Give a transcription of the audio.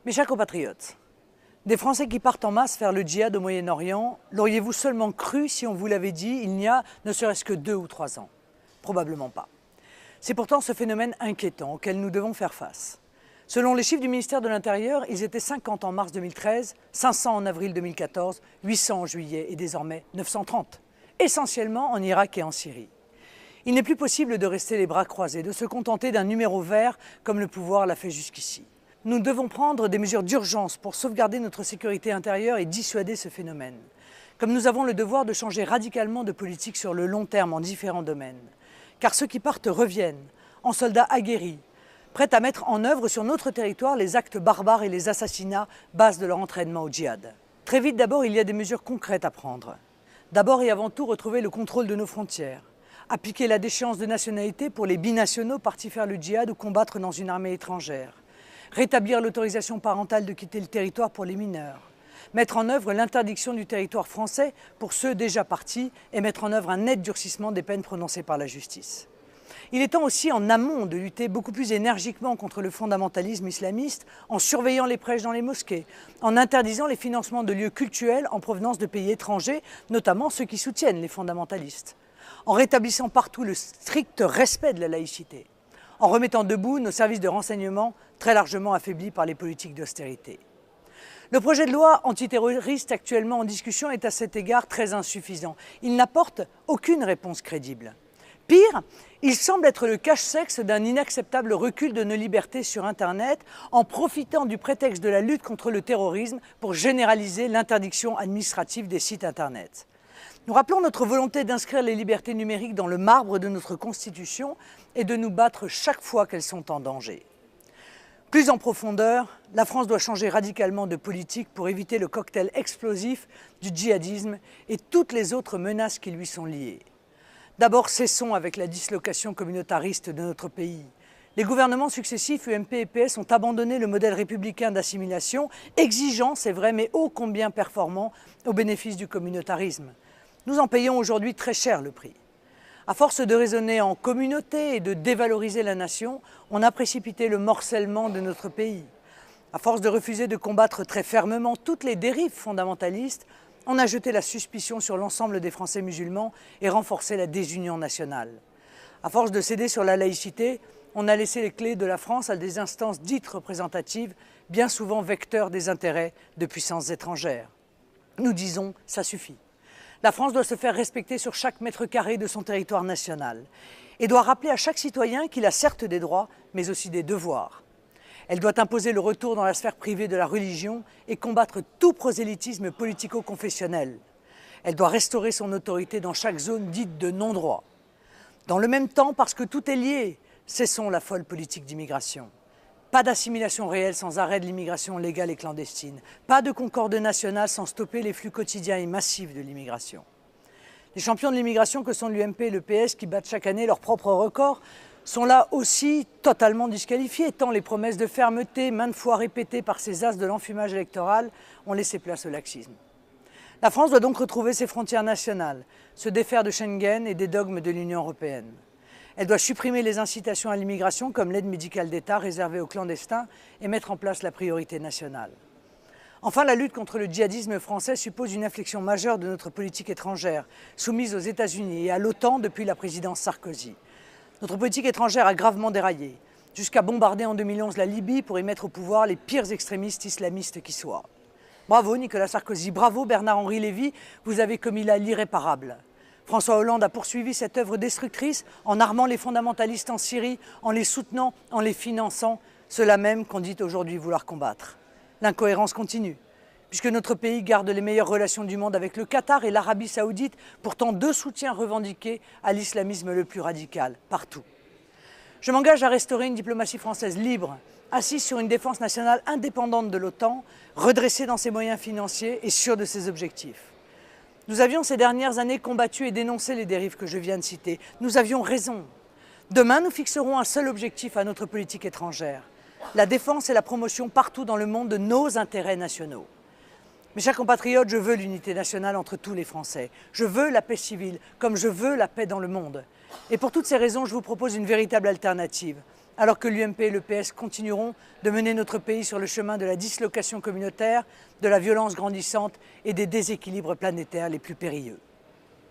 Mes chers compatriotes, des Français qui partent en masse faire le djihad au Moyen-Orient, l'auriez-vous seulement cru si on vous l'avait dit il n'y a ne serait-ce que 2 ou 3 ans? Probablement pas. C'est pourtant ce phénomène inquiétant auquel nous devons faire face. Selon les chiffres du ministère de l'Intérieur, ils étaient 50 en mars 2013, 500 en avril 2014, 800 en juillet et désormais 930, essentiellement en Irak et en Syrie. Il n'est plus possible de rester les bras croisés, de se contenter d'un numéro vert comme le pouvoir l'a fait jusqu'ici. Nous devons prendre des mesures d'urgence pour sauvegarder notre sécurité intérieure et dissuader ce phénomène. Comme nous avons le devoir de changer radicalement de politique sur le long terme en différents domaines. Car ceux qui partent reviennent, en soldats aguerris, prêts à mettre en œuvre sur notre territoire les actes barbares et les assassinats, base de leur entraînement au djihad. Très vite d'abord, il y a des mesures concrètes à prendre. D'abord et avant tout, retrouver le contrôle de nos frontières. Appliquer la déchéance de nationalité pour les binationaux partis faire le djihad ou combattre dans une armée étrangère. Rétablir l'autorisation parentale de quitter le territoire pour les mineurs. Mettre en œuvre l'interdiction du territoire français pour ceux déjà partis et mettre en œuvre un net durcissement des peines prononcées par la justice. Il est temps aussi en amont de lutter beaucoup plus énergiquement contre le fondamentalisme islamiste en surveillant les prêches dans les mosquées, en interdisant les financements de lieux cultuels en provenance de pays étrangers, notamment ceux qui soutiennent les fondamentalistes, en rétablissant partout le strict respect de la laïcité, en remettant debout nos services de renseignement très largement affaiblis par les politiques d'austérité. Le projet de loi antiterroriste actuellement en discussion est à cet égard très insuffisant. Il n'apporte aucune réponse crédible. Pire, il semble être le cache-sexe d'un inacceptable recul de nos libertés sur Internet en profitant du prétexte de la lutte contre le terrorisme pour généraliser l'interdiction administrative des sites Internet. Nous rappelons notre volonté d'inscrire les libertés numériques dans le marbre de notre Constitution et de nous battre chaque fois qu'elles sont en danger. Plus en profondeur, la France doit changer radicalement de politique pour éviter le cocktail explosif du djihadisme et toutes les autres menaces qui lui sont liées. D'abord, cessons avec la dislocation communautariste de notre pays. Les gouvernements successifs UMP et PS ont abandonné le modèle républicain d'assimilation, exigeant, c'est vrai, mais ô combien performant, au bénéfice du communautarisme. Nous en payons aujourd'hui très cher le prix. À force de raisonner en communauté et de dévaloriser la nation, on a précipité le morcellement de notre pays. À force de refuser de combattre très fermement toutes les dérives fondamentalistes, on a jeté la suspicion sur l'ensemble des Français musulmans et renforcé la désunion nationale. À force de céder sur la laïcité, on a laissé les clés de la France à des instances dites représentatives, bien souvent vecteurs des intérêts de puissances étrangères. Nous disons, ça suffit. La France doit se faire respecter sur chaque mètre carré de son territoire national et doit rappeler à chaque citoyen qu'il a certes des droits, mais aussi des devoirs. Elle doit imposer le retour dans la sphère privée de la religion et combattre tout prosélytisme politico-confessionnel. Elle doit restaurer son autorité dans chaque zone dite de non-droit. Dans le même temps, parce que tout est lié, cessons la folle politique d'immigration. Pas d'assimilation réelle sans arrêt de l'immigration légale et clandestine. Pas de concorde nationale sans stopper les flux quotidiens et massifs de l'immigration. Les champions de l'immigration que sont l'UMP et le PS, qui battent chaque année leurs propres records, sont là aussi totalement disqualifiés, tant les promesses de fermeté, maintes fois répétées par ces as de l'enfumage électoral, ont laissé place au laxisme. La France doit donc retrouver ses frontières nationales, se défaire de Schengen et des dogmes de l'Union européenne. Elle doit supprimer les incitations à l'immigration comme l'aide médicale d'État réservée aux clandestins et mettre en place la priorité nationale. Enfin, la lutte contre le djihadisme français suppose une inflexion majeure de notre politique étrangère, soumise aux États-Unis et à l'OTAN depuis la présidence Sarkozy. Notre politique étrangère a gravement déraillé, jusqu'à bombarder en 2011 la Libye pour y mettre au pouvoir les pires extrémistes islamistes qui soient. Bravo Nicolas Sarkozy, bravo Bernard-Henri Lévy, vous avez commis là l'irréparable. François Hollande a poursuivi cette œuvre destructrice en armant les fondamentalistes en Syrie, en les soutenant, en les finançant, ceux-là même qu'on dit aujourd'hui vouloir combattre. L'incohérence continue, puisque notre pays garde les meilleures relations du monde avec le Qatar et l'Arabie saoudite, pourtant 2 soutiens revendiqués à l'islamisme le plus radical, partout. Je m'engage à restaurer une diplomatie française libre, assise sur une défense nationale indépendante de l'OTAN, redressée dans ses moyens financiers et sûre de ses objectifs. Nous avions ces dernières années combattu et dénoncé les dérives que je viens de citer. Nous avions raison. Demain, nous fixerons un seul objectif à notre politique étrangère, la défense et la promotion partout dans le monde de nos intérêts nationaux. Mes chers compatriotes, je veux l'unité nationale entre tous les Français. Je veux la paix civile, comme je veux la paix dans le monde. Et pour toutes ces raisons, je vous propose une véritable alternative. alors que l'UMP et le PS continueront de mener notre pays sur le chemin de la dislocation communautaire, de la violence grandissante et des déséquilibres planétaires les plus périlleux.